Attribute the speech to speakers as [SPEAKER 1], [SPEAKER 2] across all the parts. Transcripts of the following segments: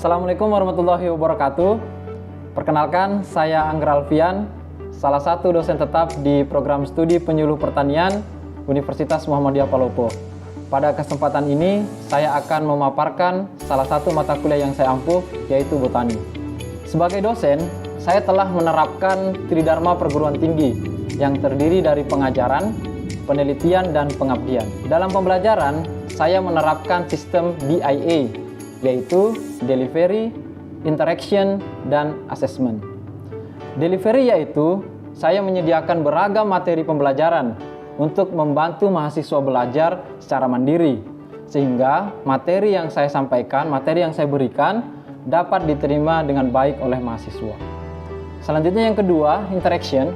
[SPEAKER 1] Assalamualaikum warahmatullahi wabarakatuh. Perkenalkan, saya Angger Alfian, salah satu dosen tetap di program studi penyuluh pertanian Universitas Muhammadiyah Palopo. Pada kesempatan ini, saya akan memaparkan salah satu mata kuliah yang saya ampuh, yaitu botani. Sebagai dosen, saya telah menerapkan Tridharma Perguruan Tinggi yang terdiri dari pengajaran, penelitian, dan pengabdian. Dalam pembelajaran, saya menerapkan sistem DIA, yaitu Delivery, Interaction, dan Assessment. Delivery yaitu saya menyediakan beragam materi pembelajaran untuk membantu mahasiswa belajar secara mandiri, sehingga materi yang saya sampaikan, materi yang saya berikan dapat diterima dengan baik oleh mahasiswa. Selanjutnya yang kedua, Interaction.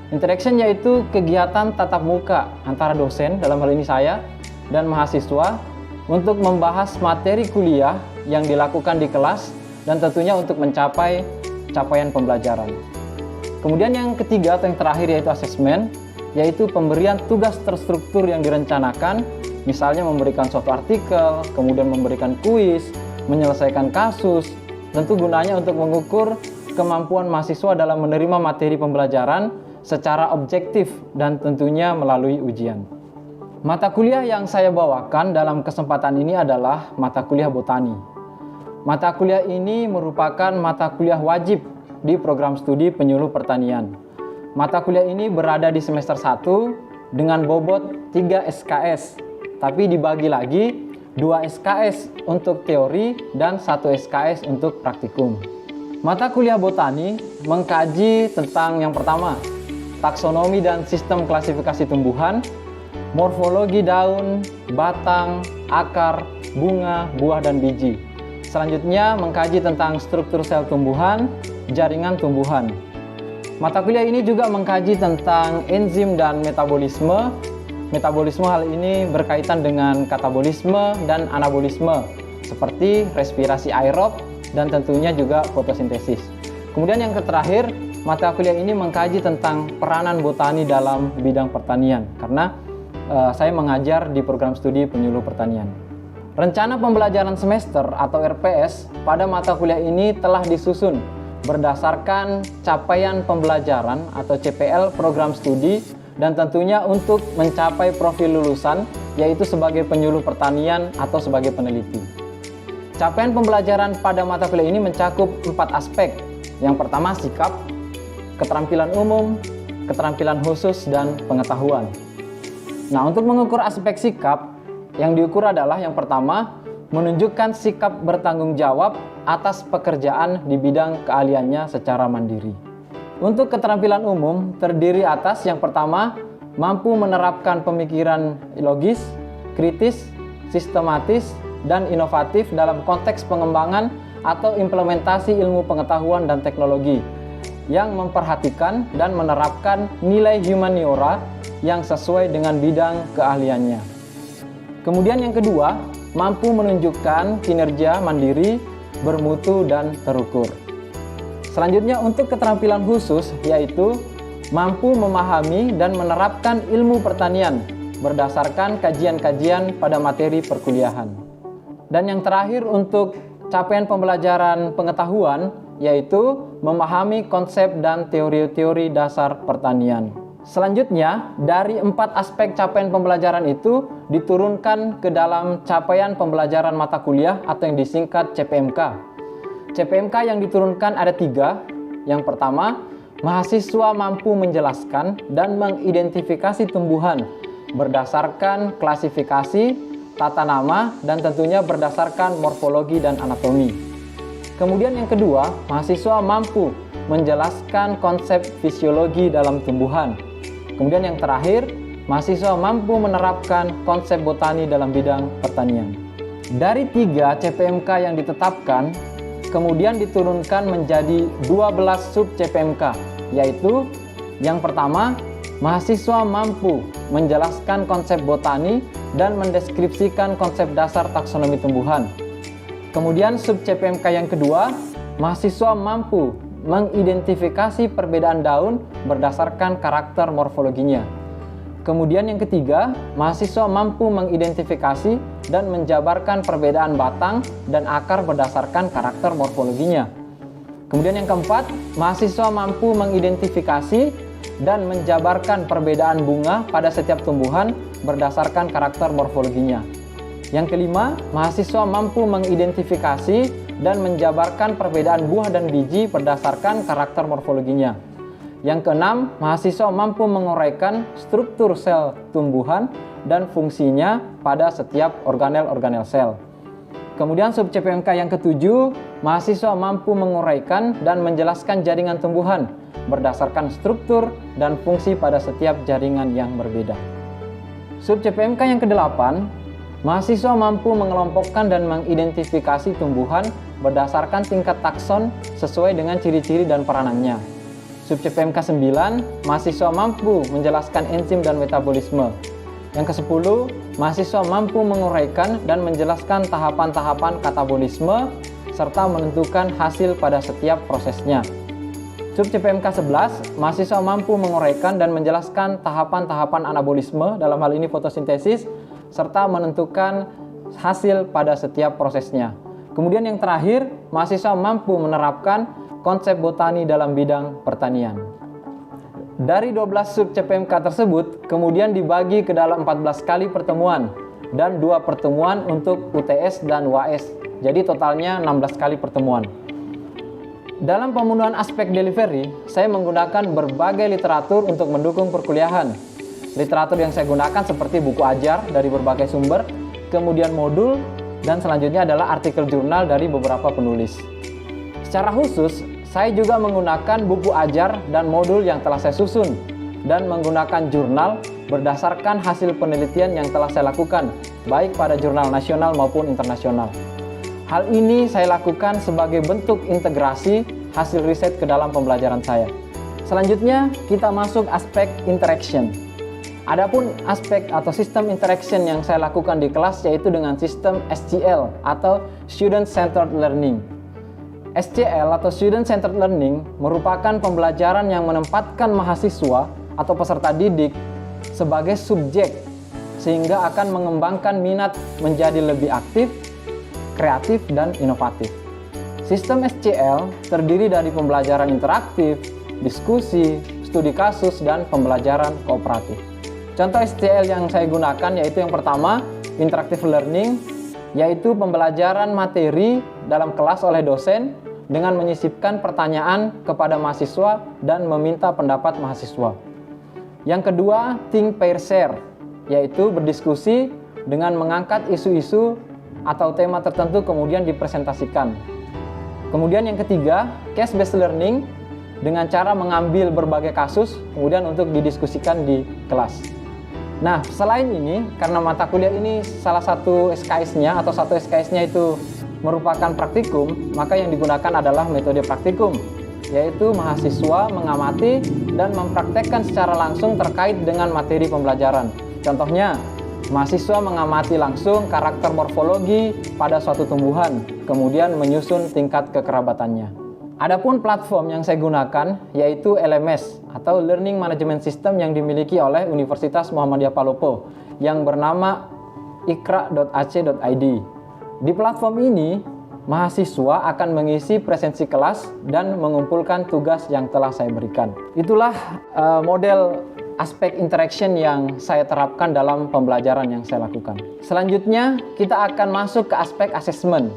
[SPEAKER 1] Interaction yaitu kegiatan tatap muka antara dosen, dalam hal ini saya, dan mahasiswa untuk membahas materi kuliah yang dilakukan di kelas dan tentunya untuk mencapai capaian pembelajaran. Kemudian yang ketiga atau yang terakhir yaitu assessment, yaitu pemberian tugas terstruktur yang direncanakan, misalnya memberikan suatu artikel, kemudian memberikan kuis, menyelesaikan kasus, tentu gunanya untuk mengukur kemampuan mahasiswa dalam menerima materi pembelajaran secara objektif dan tentunya melalui ujian. Mata kuliah yang saya bawakan dalam kesempatan ini adalah mata kuliah botani. Mata kuliah ini merupakan mata kuliah wajib di program studi penyuluh pertanian. Mata kuliah ini berada di semester 1 dengan bobot 3 SKS, tapi dibagi lagi 2 SKS untuk teori dan 1 SKS untuk praktikum. Mata kuliah botani mengkaji tentang yang pertama, taksonomi dan sistem klasifikasi tumbuhan, morfologi daun, batang, akar, bunga, buah, dan biji. Selanjutnya mengkaji tentang struktur sel tumbuhan, jaringan tumbuhan. Mata kuliah ini juga mengkaji tentang enzim dan metabolisme. Metabolisme hal ini berkaitan dengan katabolisme dan anabolisme, seperti respirasi aerob dan tentunya juga fotosintesis. Kemudian yang terakhir, mata kuliah ini mengkaji tentang peranan botani dalam bidang pertanian, karena saya mengajar di program studi penyuluh pertanian. Rencana pembelajaran semester atau RPS pada mata kuliah ini telah disusun berdasarkan capaian pembelajaran atau CPL program studi dan tentunya untuk mencapai profil lulusan, yaitu sebagai penyuluh pertanian atau sebagai peneliti. Capaian pembelajaran pada mata kuliah ini mencakup 4 aspek. Yang pertama sikap, keterampilan umum, keterampilan khusus, dan pengetahuan. Nah, untuk mengukur aspek sikap, yang diukur adalah yang pertama, menunjukkan sikap bertanggung jawab atas pekerjaan di bidang keahliannya secara mandiri. Untuk keterampilan umum terdiri atas yang pertama, mampu menerapkan pemikiran logis, kritis, sistematis, dan inovatif dalam konteks pengembangan atau implementasi ilmu pengetahuan dan teknologi yang memperhatikan dan menerapkan nilai humaniora yang sesuai dengan bidang keahliannya. Kemudian yang kedua, mampu menunjukkan kinerja mandiri, bermutu, dan terukur. Selanjutnya untuk keterampilan khusus, yaitu mampu memahami dan menerapkan ilmu pertanian berdasarkan kajian-kajian pada materi perkuliahan. Dan yang terakhir untuk capaian pembelajaran pengetahuan, yaitu memahami konsep dan teori-teori dasar pertanian. Selanjutnya, dari 4 aspek capaian pembelajaran itu diturunkan ke dalam capaian pembelajaran mata kuliah atau yang disingkat CPMK. CPMK yang diturunkan ada 3. Yang pertama, mahasiswa mampu menjelaskan dan mengidentifikasi tumbuhan berdasarkan klasifikasi, tata nama, dan tentunya berdasarkan morfologi dan anatomi. Kemudian yang kedua, mahasiswa mampu menjelaskan konsep fisiologi dalam tumbuhan. Kemudian yang terakhir, mahasiswa mampu menerapkan konsep botani dalam bidang pertanian. Dari 3 CPMK yang ditetapkan, kemudian diturunkan menjadi 12 sub CPMK, yaitu yang pertama, mahasiswa mampu menjelaskan konsep botani dan mendeskripsikan konsep dasar taksonomi tumbuhan. Kemudian sub CPMK yang kedua, mahasiswa mampu mengidentifikasi perbedaan daun berdasarkan karakter morfologinya. Kemudian yang ketiga, mahasiswa mampu mengidentifikasi dan menjabarkan perbedaan batang dan akar berdasarkan karakter morfologinya. Kemudian yang keempat, mahasiswa mampu mengidentifikasi dan menjabarkan perbedaan bunga pada setiap tumbuhan berdasarkan karakter morfologinya. Yang kelima, mahasiswa mampu mengidentifikasi dan menjabarkan perbedaan buah dan biji berdasarkan karakter morfologinya. Yang keenam, mahasiswa mampu menguraikan struktur sel tumbuhan dan fungsinya pada setiap organel-organel sel. Kemudian sub CPMK yang ketujuh, mahasiswa mampu menguraikan dan menjelaskan jaringan tumbuhan berdasarkan struktur dan fungsi pada setiap jaringan yang berbeda. Sub CPMK yang kedelapan, mahasiswa mampu mengelompokkan dan mengidentifikasi tumbuhan berdasarkan tingkat takson sesuai dengan ciri-ciri dan peranannya. Sub CPMK 9, mahasiswa mampu menjelaskan enzim dan metabolisme. Yang ke-10, mahasiswa mampu menguraikan dan menjelaskan tahapan-tahapan katabolisme serta menentukan hasil pada setiap prosesnya. Sub CPMK 11, mahasiswa mampu menguraikan dan menjelaskan tahapan-tahapan anabolisme, dalam hal ini fotosintesis, serta menentukan hasil pada setiap prosesnya. Kemudian yang terakhir, mahasiswa mampu menerapkan konsep botani dalam bidang pertanian. Dari 12 sub CPMK tersebut, kemudian dibagi ke dalam 14 kali pertemuan dan 2 pertemuan untuk UTS dan UAS. Jadi totalnya 16 kali pertemuan. Dalam pemenuhan aspek delivery, saya menggunakan berbagai literatur untuk mendukung perkuliahan. Literatur yang saya gunakan seperti buku ajar dari berbagai sumber, kemudian modul, dan selanjutnya adalah artikel jurnal dari beberapa penulis. Secara khusus, saya juga menggunakan buku ajar dan modul yang telah saya susun dan menggunakan jurnal berdasarkan hasil penelitian yang telah saya lakukan, baik pada jurnal nasional maupun internasional. Hal ini saya lakukan sebagai bentuk integrasi hasil riset ke dalam pembelajaran saya. Selanjutnya, kita masuk aspek interaction. Adapun aspek atau sistem interaction yang saya lakukan di kelas yaitu dengan sistem SCL atau Student Centered Learning. SCL atau Student Centered Learning merupakan pembelajaran yang menempatkan mahasiswa atau peserta didik sebagai subjek sehingga akan mengembangkan minat menjadi lebih aktif, kreatif, dan inovatif. Sistem SCL terdiri dari pembelajaran interaktif, diskusi, studi kasus, dan pembelajaran kooperatif. Contoh SCL yang saya gunakan yaitu yang pertama, interactive learning, yaitu pembelajaran materi dalam kelas oleh dosen dengan menyisipkan pertanyaan kepada mahasiswa dan meminta pendapat mahasiswa. Yang kedua, think, pair, share, yaitu berdiskusi dengan mengangkat isu-isu atau tema tertentu kemudian dipresentasikan. Kemudian yang ketiga, case-based learning, dengan cara mengambil berbagai kasus kemudian untuk didiskusikan di kelas. Nah, selain ini, karena mata kuliah ini salah satu SKS-nya atau satu SKS-nya itu merupakan praktikum, maka yang digunakan adalah metode praktikum, yaitu mahasiswa mengamati dan mempraktekkan secara langsung terkait dengan materi pembelajaran. Contohnya, mahasiswa mengamati langsung karakter morfologi pada suatu tumbuhan, kemudian menyusun tingkat kekerabatannya. Adapun platform yang saya gunakan yaitu LMS atau Learning Management System yang dimiliki oleh Universitas Muhammadiyah Palopo yang bernama ikra.ac.id. Di platform ini, mahasiswa akan mengisi presensi kelas dan mengumpulkan tugas yang telah saya berikan. Itulah model aspek interaction yang saya terapkan dalam pembelajaran yang saya lakukan. Selanjutnya, kita akan masuk ke aspek assessment.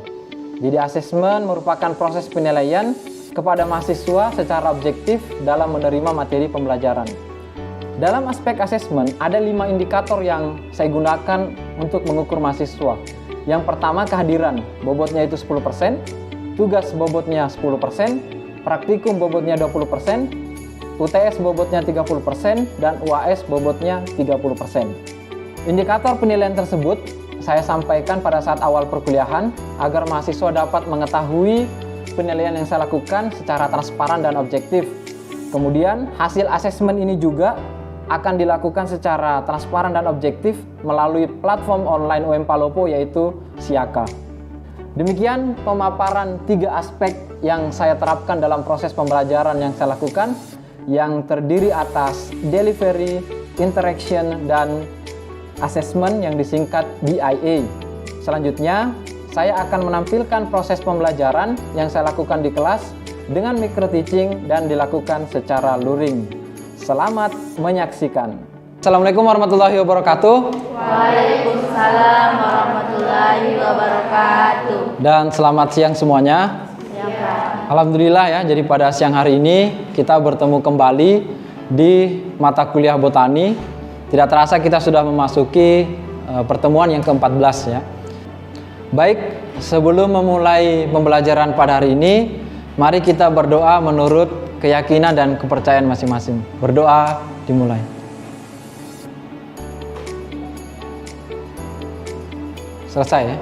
[SPEAKER 1] Jadi asesmen merupakan proses penilaian kepada mahasiswa secara objektif dalam menerima materi pembelajaran. Dalam aspek asesmen ada 5 indikator yang saya gunakan untuk mengukur mahasiswa. Yang pertama, kehadiran, bobotnya itu 10%, tugas bobotnya 10%, praktikum bobotnya 20%, UTS bobotnya 30%, dan UAS bobotnya 30%. Indikator penilaian tersebut saya sampaikan pada saat awal perkuliahan agar mahasiswa dapat mengetahui penilaian yang saya lakukan secara transparan dan objektif. Kemudian hasil asesmen ini juga akan dilakukan secara transparan dan objektif melalui platform online UM Palopo yaitu Siaka. Demikian pemaparan 3 aspek yang saya terapkan dalam proses pembelajaran yang saya lakukan yang terdiri atas delivery, Interaction dan Assessment yang disingkat BIA. Selanjutnya, saya akan menampilkan proses pembelajaran yang saya lakukan di kelas dengan micro teaching dan dilakukan secara luring. Selamat menyaksikan. Assalamualaikum warahmatullahi wabarakatuh.
[SPEAKER 2] Waalaikumsalam warahmatullahi wabarakatuh.
[SPEAKER 1] Dan selamat siang semuanya. Alhamdulillah ya, jadi pada siang hari ini kita bertemu kembali di mata kuliah botani. Tidak terasa kita sudah memasuki pertemuan yang ke-14 ya. Baik, sebelum memulai pembelajaran pada hari ini, mari kita berdoa menurut keyakinan dan kepercayaan masing-masing. Berdoa dimulai. Selesai ya.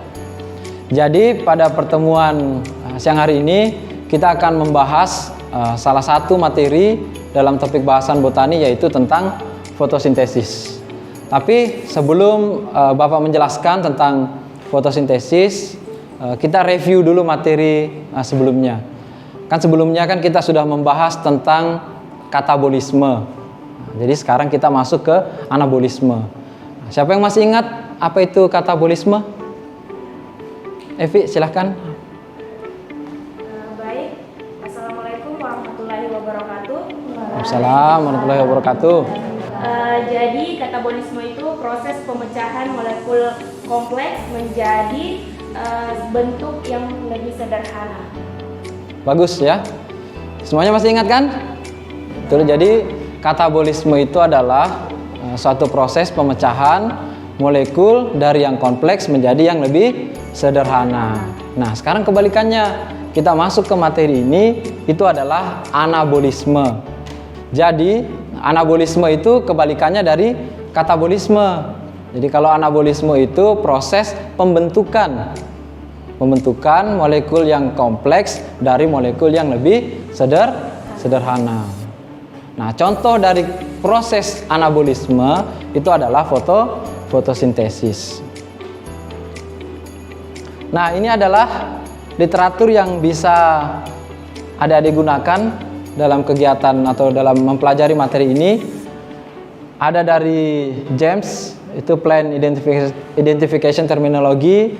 [SPEAKER 1] Jadi pada pertemuan siang hari ini kita akan membahas salah satu materi dalam topik bahasan botani, yaitu tentang fotosintesis. Tapi sebelum Bapak menjelaskan tentang fotosintesis, kita review dulu materi sebelumnya. Kan sebelumnya kan kita sudah membahas tentang katabolisme. Jadi sekarang kita masuk ke anabolisme. Siapa yang masih ingat apa itu katabolisme? Evi, silahkan.
[SPEAKER 2] Baik, Assalamualaikum warahmatullahi wabarakatuh.
[SPEAKER 1] Assalamualaikum warahmatullahi wabarakatuh.
[SPEAKER 2] Jadi katabolisme itu proses pemecahan molekul kompleks menjadi bentuk yang lebih sederhana.
[SPEAKER 1] Bagus ya. Semuanya masih ingat kan? Betul. Jadi katabolisme itu adalah suatu proses pemecahan molekul dari yang kompleks menjadi yang lebih sederhana. Nah, sekarang kebalikannya, kita masuk ke materi ini, itu adalah anabolisme. Jadi, anabolisme itu kebalikannya dari katabolisme. Jadi, kalau anabolisme itu proses pembentukan molekul yang kompleks dari molekul yang lebih sederhana. Nah, contoh dari proses anabolisme itu adalah fotosintesis. Nah, ini adalah literatur yang bisa adik-adik gunakan dalam kegiatan atau dalam mempelajari materi ini. Ada dari James, itu Plant Identification Terminology,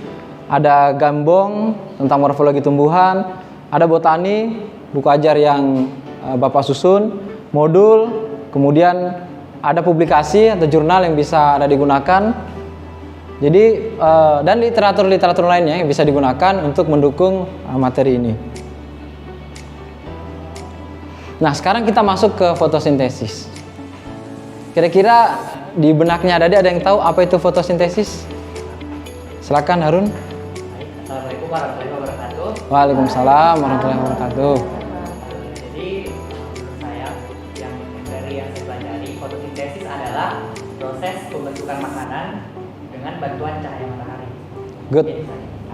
[SPEAKER 1] ada Gambong tentang morfologi tumbuhan, ada botani, buku ajar yang Bapak susun, modul, kemudian ada publikasi atau jurnal yang bisa ada digunakan. Jadi dan literatur lainnya yang bisa digunakan untuk mendukung materi ini. Nah, sekarang kita masuk ke fotosintesis. Kira-kira di benaknya ada yang tahu apa itu fotosintesis? Silakan Harun.
[SPEAKER 3] Assalamualaikum warahmatullahi wabarakatuh.
[SPEAKER 1] Waalaikumsalam warahmatullahi wabarakatuh.
[SPEAKER 3] Jadi menurut saya dari yang saya pelajari, fotosintesis adalah proses pembentukan makanan dengan bantuan cahaya matahari.
[SPEAKER 1] Good.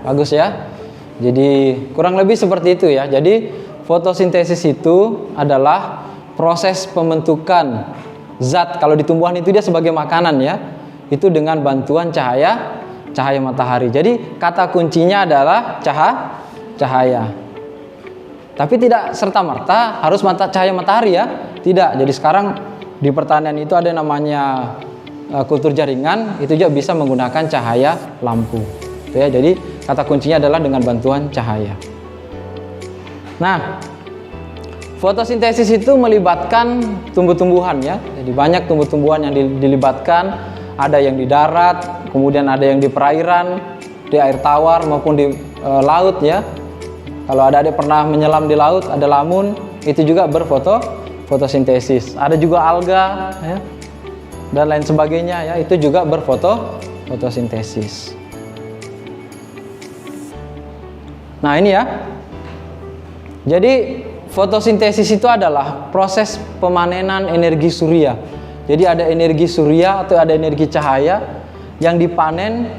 [SPEAKER 1] Bagus ya. Jadi kurang lebih seperti itu ya. Jadi fotosintesis itu adalah proses pembentukan zat, kalau di tumbuhan itu dia sebagai makanan ya, itu dengan bantuan cahaya matahari. Jadi kata kuncinya adalah cahaya. Tapi tidak serta-merta harus cahaya matahari ya. Tidak. Jadi sekarang di pertanian itu ada namanya kultur jaringan, itu juga bisa menggunakan cahaya lampu. Itu ya. Jadi kata kuncinya adalah dengan bantuan cahaya. Nah, fotosintesis itu melibatkan tumbuh-tumbuhan ya. Jadi banyak tumbuh-tumbuhan yang dilibatkan, ada yang di darat, kemudian ada yang di perairan, di air tawar maupun di laut ya. Kalau adik-adik pernah menyelam di laut, ada lamun, itu juga berfotosintesis. Ada juga alga ya, dan lain sebagainya ya, itu juga berfotosintesis. Nah, ini ya. Jadi fotosintesis itu adalah proses pemanenan energi surya. Jadi ada energi surya atau ada energi cahaya yang dipanen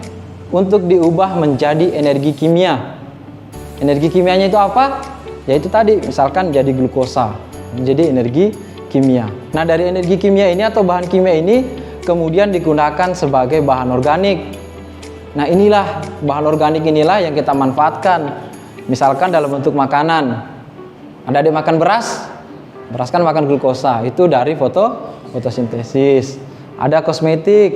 [SPEAKER 1] untuk diubah menjadi energi kimia. Energi kimianya itu apa? Yaitu tadi misalkan jadi glukosa, menjadi energi kimia. Nah, dari energi kimia ini atau bahan kimia ini kemudian digunakan sebagai bahan organik. Nah, inilah bahan organik inilah yang kita manfaatkan. Misalkan dalam bentuk makanan. Ada makan beras kan makan glukosa, itu dari fotosintesis. Ada kosmetik,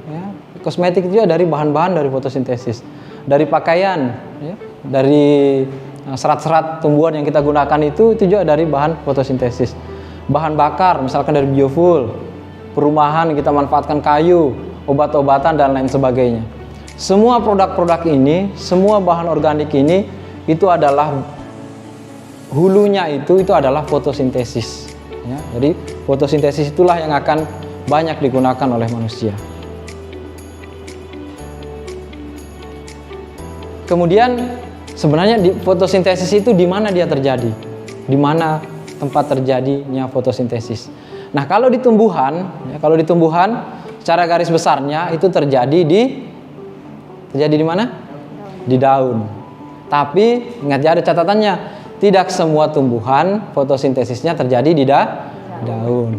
[SPEAKER 1] ya. Kosmetik itu juga dari bahan-bahan dari fotosintesis. Dari pakaian, ya. Dari serat-serat tumbuhan yang kita gunakan itu juga dari bahan fotosintesis. Bahan bakar, misalkan dari biofuel, perumahan kita manfaatkan kayu, obat-obatan dan lain sebagainya. Semua produk-produk ini, semua bahan organik ini, itu adalah hulunya itu adalah fotosintesis. Ya, jadi fotosintesis itulah yang akan banyak digunakan oleh manusia. Kemudian sebenarnya fotosintesis itu di mana dia terjadi? Di mana tempat terjadinya fotosintesis? Nah, kalau di tumbuhan secara garis besarnya itu terjadi di mana? Di daun. Tapi ingat ya, ada catatannya. Tidak semua tumbuhan fotosintesisnya terjadi di daun.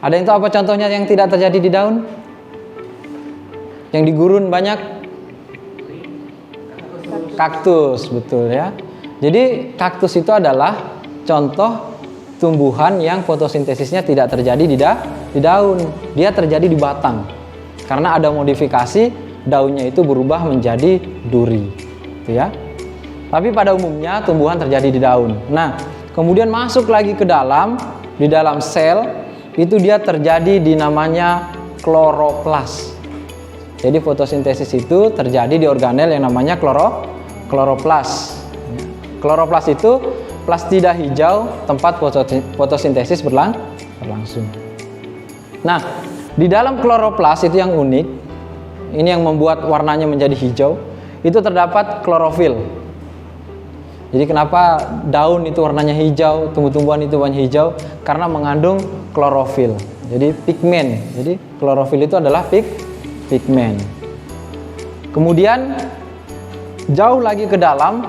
[SPEAKER 1] Ada yang tahu apa contohnya yang tidak terjadi di daun? Yang di gurun banyak? Kaktus, betul ya. Jadi kaktus itu adalah contoh tumbuhan yang fotosintesisnya tidak terjadi di daun. Dia terjadi di batang. Karena ada modifikasi, daunnya itu berubah menjadi duri. Itu ya. Tapi pada umumnya tumbuhan terjadi di daun. Nah, kemudian masuk lagi ke di dalam sel, itu dia terjadi di namanya kloroplas. Jadi fotosintesis itu terjadi di organel yang namanya kloroplas. Kloroplas itu plastida hijau, tempat fotosintesis berlangsung. Nah, di dalam kloroplas itu yang unik, ini yang membuat warnanya menjadi hijau, itu terdapat klorofil. Jadi kenapa daun itu warnanya hijau, tumbuh-tumbuhan itu warnanya hijau? Karena mengandung klorofil. Jadi pigmen. Jadi klorofil itu adalah pigmen. Kemudian jauh lagi ke dalam,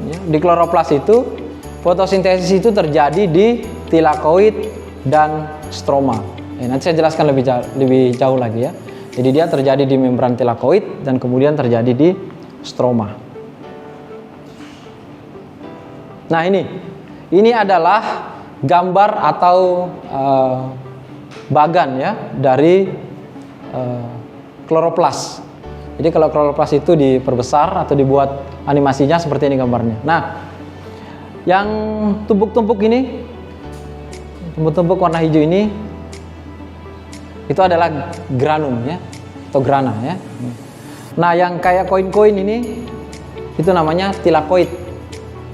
[SPEAKER 1] ya, di kloroplas itu fotosintesis itu terjadi di tilakoid dan stroma. Nanti saya jelaskan lebih jauh lagi ya. Jadi dia terjadi di membran tilakoid dan kemudian terjadi di stroma. Nah, ini adalah gambar atau bagan ya dari kloroplas. Jadi kalau kloroplas itu diperbesar atau dibuat animasinya seperti ini gambarnya. Nah, yang tumpuk-tumpuk ini, tumpuk-tumpuk warna hijau ini, itu adalah granum ya, atau grana ya. Nah, yang kayak koin-koin ini, itu namanya tilakoid.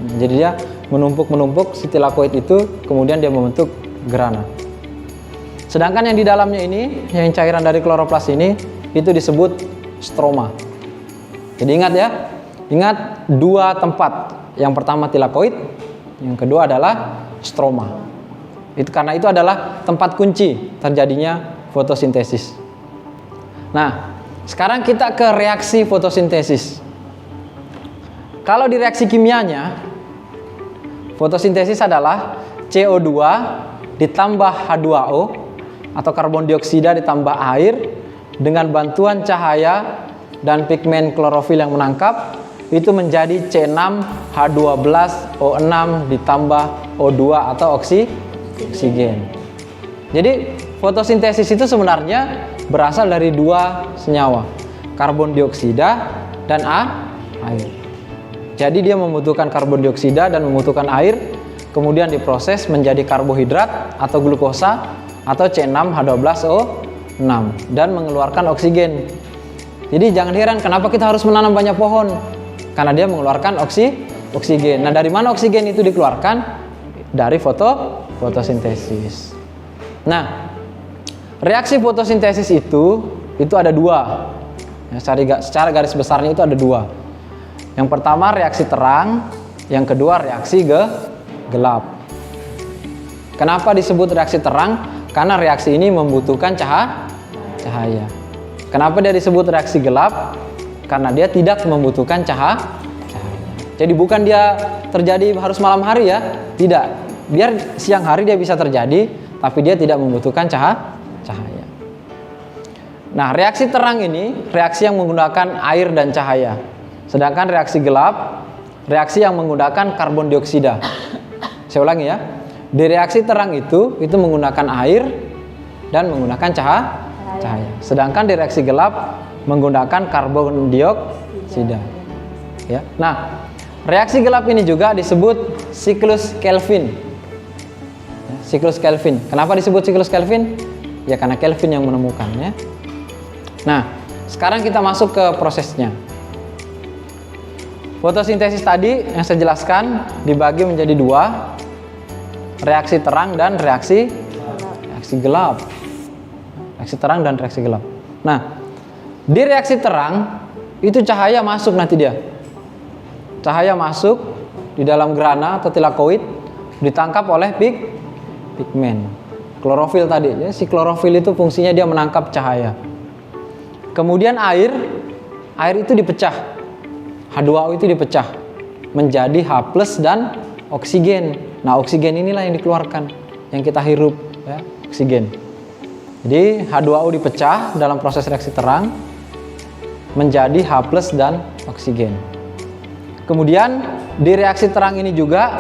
[SPEAKER 1] Jadi dia menumpuk si tilakoid itu, kemudian dia membentuk grana. Sedangkan yang di dalamnya ini, yang cairan dari kloroplas ini, itu disebut stroma. Jadi ingat ya, ingat dua tempat. Yang pertama tilakoid, yang kedua adalah stroma. Karena itu adalah tempat kunci terjadinya fotosintesis. Nah, sekarang kita ke reaksi fotosintesis. Kalau di reaksi kimianya, fotosintesis adalah CO2 ditambah H2O atau karbon dioksida ditambah air dengan bantuan cahaya dan pigmen klorofil yang menangkap, itu menjadi C6H12O6 ditambah O2 atau oksigen. Jadi fotosintesis itu sebenarnya berasal dari dua senyawa, karbon dioksida dan air. Jadi dia membutuhkan karbon dioksida dan membutuhkan air, kemudian diproses menjadi karbohidrat atau glukosa atau C6H12O6 dan mengeluarkan oksigen. Jadi jangan heran kenapa kita harus menanam banyak pohon, karena dia mengeluarkan oksigen. Nah, dari mana oksigen itu dikeluarkan? Dari fotosintesis. Nah, reaksi fotosintesis itu ada dua. Secara garis besarnya itu ada dua. Yang pertama reaksi terang, yang kedua reaksi gelap. Kenapa disebut reaksi terang? Karena reaksi ini membutuhkan cahaya. Kenapa dia disebut reaksi gelap? Karena dia tidak membutuhkan cahaya. Jadi bukan dia terjadi harus malam hari ya, tidak. Biar siang hari dia bisa terjadi, tapi dia tidak membutuhkan cahaya. Nah, reaksi terang ini reaksi yang menggunakan air dan cahaya. Sedangkan reaksi gelap, reaksi yang menggunakan karbon dioksida. Saya ulangi ya. Di reaksi terang itu menggunakan air dan menggunakan cahaya. cahaya. Sedangkan di reaksi gelap menggunakan karbon dioksida. Ya. Nah, reaksi gelap ini juga disebut siklus Kelvin. Ya, siklus Kelvin. Kenapa disebut siklus Kelvin? Ya karena Kelvin yang menemukannya. Nah, sekarang kita masuk ke prosesnya. Fotosintesis tadi yang saya jelaskan dibagi menjadi dua, reaksi terang dan reaksi gelap. Reaksi terang dan reaksi gelap. Nah, di reaksi terang itu cahaya masuk nanti dia. Cahaya masuk di dalam gerhana atau tilakoid, ditangkap oleh pigmen. Klorofil tadi, ya, si klorofil itu fungsinya dia menangkap cahaya. Kemudian air itu dipecah. H2O itu dipecah menjadi H+ dan oksigen. Nah, oksigen inilah yang dikeluarkan, yang kita hirup, ya, oksigen. Jadi H2O dipecah dalam proses reaksi terang menjadi H+ dan oksigen. Kemudian di reaksi terang ini juga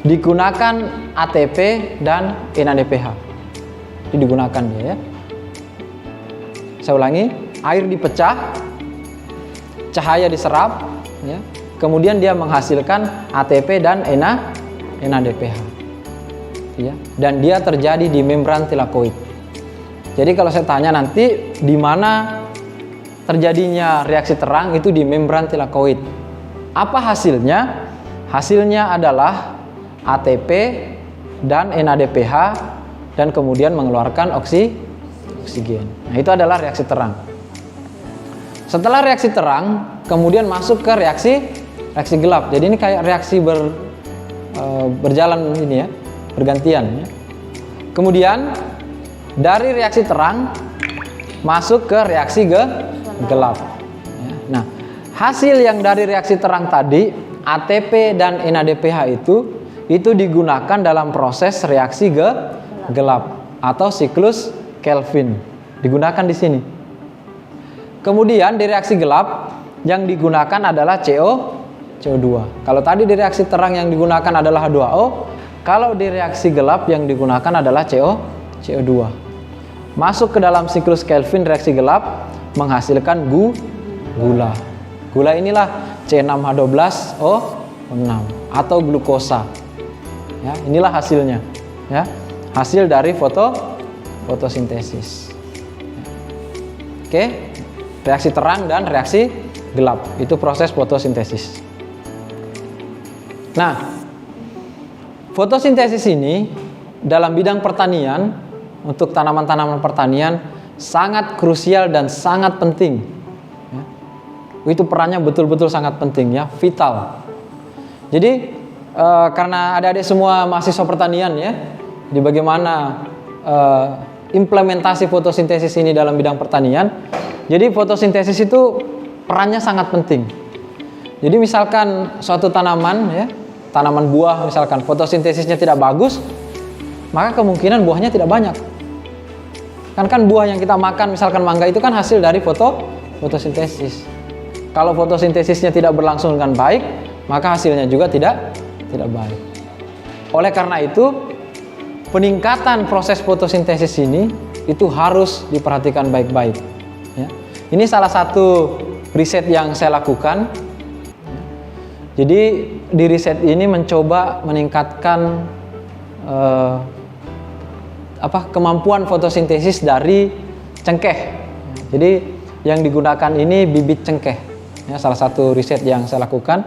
[SPEAKER 1] digunakan ATP dan NADPH. Itu digunakan dia, ya. Saya ulangi, air dipecah, cahaya diserap, ya. Kemudian dia menghasilkan ATP dan NADPH, ya. Dan dia terjadi di membran tilakoid. Jadi kalau saya tanya nanti di mana terjadinya reaksi terang, itu di membran tilakoid. Apa hasilnya? Hasilnya adalah ATP dan NADPH dan kemudian mengeluarkan oksigen. Nah, itu adalah reaksi terang. Setelah reaksi terang, kemudian masuk ke reaksi gelap. Jadi ini kayak reaksi berjalan ini, ya, bergantian, ya. Kemudian dari reaksi terang masuk ke reaksi gelap. Ya. Nah, hasil yang dari reaksi terang tadi, ATP dan NADPH itu digunakan dalam proses reaksi gelap atau siklus Kelvin. Digunakan di sini. Kemudian di reaksi gelap yang digunakan adalah CO2. Kalau tadi di reaksi terang yang digunakan adalah H2O, kalau di reaksi gelap yang digunakan adalah CO2. Masuk ke dalam siklus Kelvin reaksi gelap menghasilkan gula. Gula inilah C6H12O6 atau glukosa. Ya, inilah hasilnya, ya. Hasil dari fotosintesis. Oke. Reaksi terang dan reaksi gelap itu proses fotosintesis. Nah, fotosintesis ini dalam bidang pertanian untuk tanaman-tanaman pertanian sangat krusial dan sangat penting. Ya. Itu perannya betul-betul sangat penting, ya, vital. Jadi karena adik-adik semua mahasiswa pertanian, ya, di bagaimana implementasi fotosintesis ini dalam bidang pertanian. Jadi fotosintesis itu perannya sangat penting. Jadi misalkan suatu tanaman, ya, tanaman buah misalkan fotosintesisnya tidak bagus, maka kemungkinan buahnya tidak banyak. Kan buah yang kita makan misalkan mangga itu kan hasil dari fotosintesis. Kalau fotosintesisnya tidak berlangsung dengan baik, maka hasilnya juga tidak baik. Oleh karena itu, peningkatan proses fotosintesis ini itu harus diperhatikan baik-baik. Ya. Ini salah satu riset yang saya lakukan. Jadi di riset ini mencoba meningkatkan kemampuan fotosintesis dari cengkeh. Jadi yang digunakan ini bibit cengkeh. Ya, salah satu riset yang saya lakukan.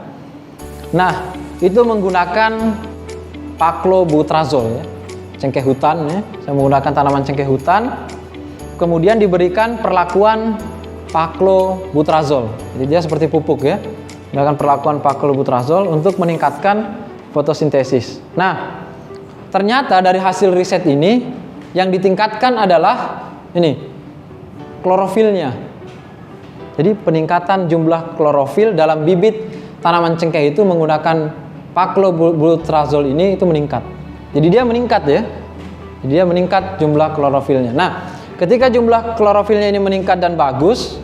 [SPEAKER 1] Nah, itu menggunakan paklobutrazol, ya. Cengkeh hutan, ya. Saya menggunakan tanaman cengkeh hutan. Kemudian diberikan perlakuan paklobutrazol. Jadi dia seperti pupuk, ya. Menggunakan perlakuan paklobutrazol untuk meningkatkan fotosintesis. Nah, ternyata dari hasil riset ini yang ditingkatkan adalah ini klorofilnya. Jadi peningkatan jumlah klorofil dalam bibit tanaman cengkeh itu menggunakan paklobutrazol ini itu meningkat. Jadi dia meningkat, ya. Jadi dia meningkat jumlah klorofilnya. Nah, ketika jumlah klorofilnya ini meningkat dan bagus,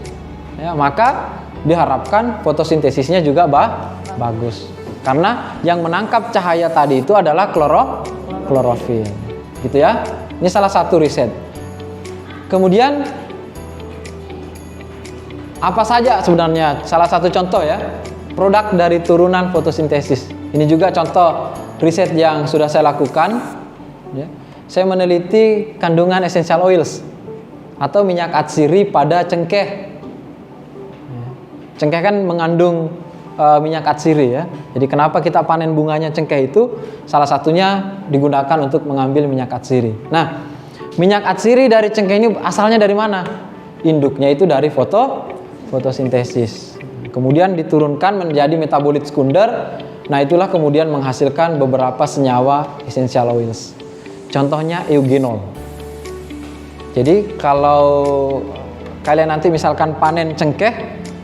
[SPEAKER 1] ya, maka diharapkan fotosintesisnya juga bagus. Karena yang menangkap cahaya tadi itu adalah klorofil. Gitu, ya. Ini salah satu riset. Kemudian apa saja sebenarnya? Salah satu contoh ya, produk dari turunan fotosintesis. Ini juga contoh riset yang sudah saya lakukan. Ya. Saya meneliti kandungan essential oils atau minyak atsiri pada cengkeh. Cengkeh kan mengandung minyak atsiri ya. Jadi kenapa kita panen bunganya cengkeh itu? Salah satunya digunakan untuk mengambil minyak atsiri. Nah, minyak atsiri dari cengkeh ini asalnya dari mana? Induknya itu dari fotosintesis. Kemudian diturunkan menjadi metabolit sekunder. Nah, itulah kemudian menghasilkan beberapa senyawa essential oils. Contohnya eugenol. Jadi kalau kalian nanti misalkan panen cengkeh,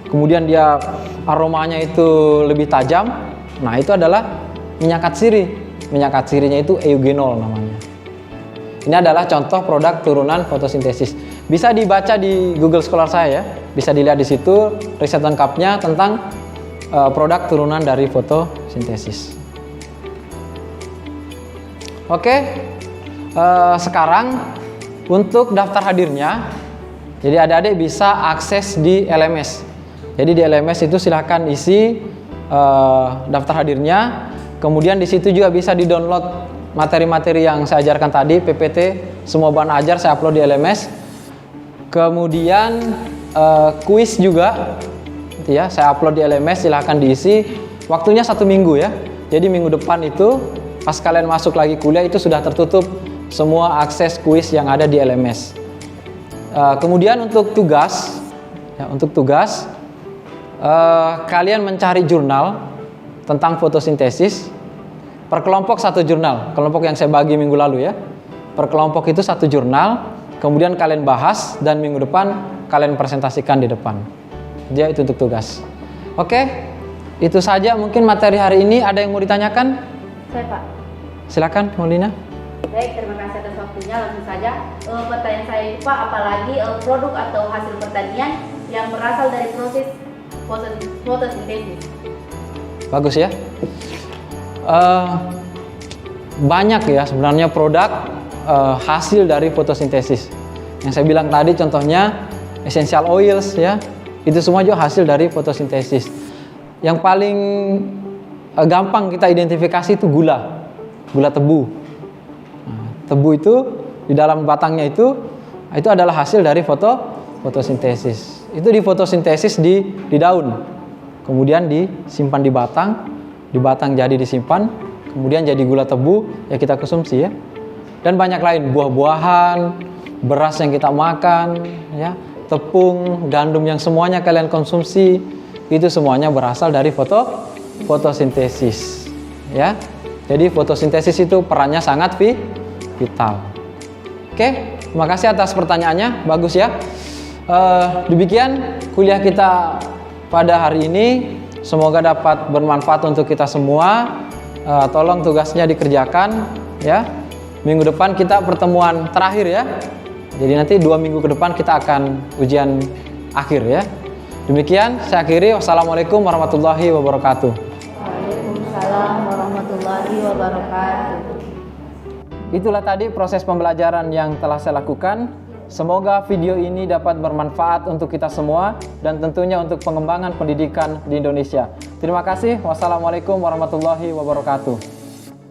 [SPEAKER 1] kemudian dia aromanya itu lebih tajam, nah itu adalah minyak atsiri. Minyak atsirinya itu eugenol namanya. Ini adalah contoh produk turunan fotosintesis. Bisa dibaca di Google Scholar saya ya. Bisa dilihat di situ riset lengkapnya tentang produk turunan dari fotosintesis. Oke, sekarang untuk daftar hadirnya, jadi adik-adik bisa akses di LMS. Jadi di LMS itu silahkan isi daftar hadirnya. Kemudian di situ juga bisa di-download materi-materi yang saya ajarkan tadi, PPT, semua bahan ajar saya upload di LMS. Kemudian kuis juga, ya, saya upload di LMS, silahkan diisi. Waktunya 1 minggu ya. Jadi minggu depan itu pas kalian masuk lagi kuliah itu sudah tertutup semua akses kuis yang ada di LMS. Kemudian untuk tugas, ya, kalian mencari jurnal tentang fotosintesis. Per kelompok 1 jurnal, kelompok yang saya bagi minggu lalu ya. Per kelompok itu 1 jurnal, kemudian kalian bahas dan minggu depan kalian presentasikan di depan. Jadi itu untuk tugas. Oke, itu saja mungkin materi hari ini. Ada yang mau ditanyakan?
[SPEAKER 2] Saya Pak.
[SPEAKER 1] Silakan, Maulina.
[SPEAKER 4] Baik, terima kasih atas waktunya. Langsung saja, pertanyaan saya itu Pak, apalagi produk atau hasil pertanian yang berasal dari proses fotosintesis?
[SPEAKER 1] Bagus ya. Banyak ya sebenarnya produk hasil dari fotosintesis. Yang saya bilang tadi contohnya essential oils ya, itu semua juga hasil dari fotosintesis. Yang paling gampang kita identifikasi itu gula tebu. Nah, tebu itu di dalam batangnya itu adalah hasil dari fotosintesis. Itu difotosintesis di daun, kemudian disimpan di batang jadi disimpan, kemudian jadi gula tebu ya kita konsumsi ya. Dan banyak lain, buah-buahan, beras yang kita makan ya, tepung, gandum yang semuanya kalian konsumsi, itu semuanya berasal dari fotosintesis ya. Jadi fotosintesis itu perannya sangat vital. Oke, terima kasih atas pertanyaannya, bagus ya. Demikian kuliah kita pada hari ini. Semoga dapat bermanfaat untuk kita semua. Tolong tugasnya dikerjakan ya. Minggu depan kita pertemuan terakhir ya. Jadi nanti 2 minggu ke depan kita akan ujian akhir ya. Demikian saya akhiri. Wassalamualaikum warahmatullahi wabarakatuh.
[SPEAKER 4] Waalaikumsalam warahmatullahi wabarakatuh.
[SPEAKER 1] Itulah tadi proses pembelajaran yang telah saya lakukan. Semoga video ini dapat bermanfaat untuk kita semua dan tentunya untuk pengembangan pendidikan di Indonesia. Terima kasih. Wassalamualaikum warahmatullahi wabarakatuh.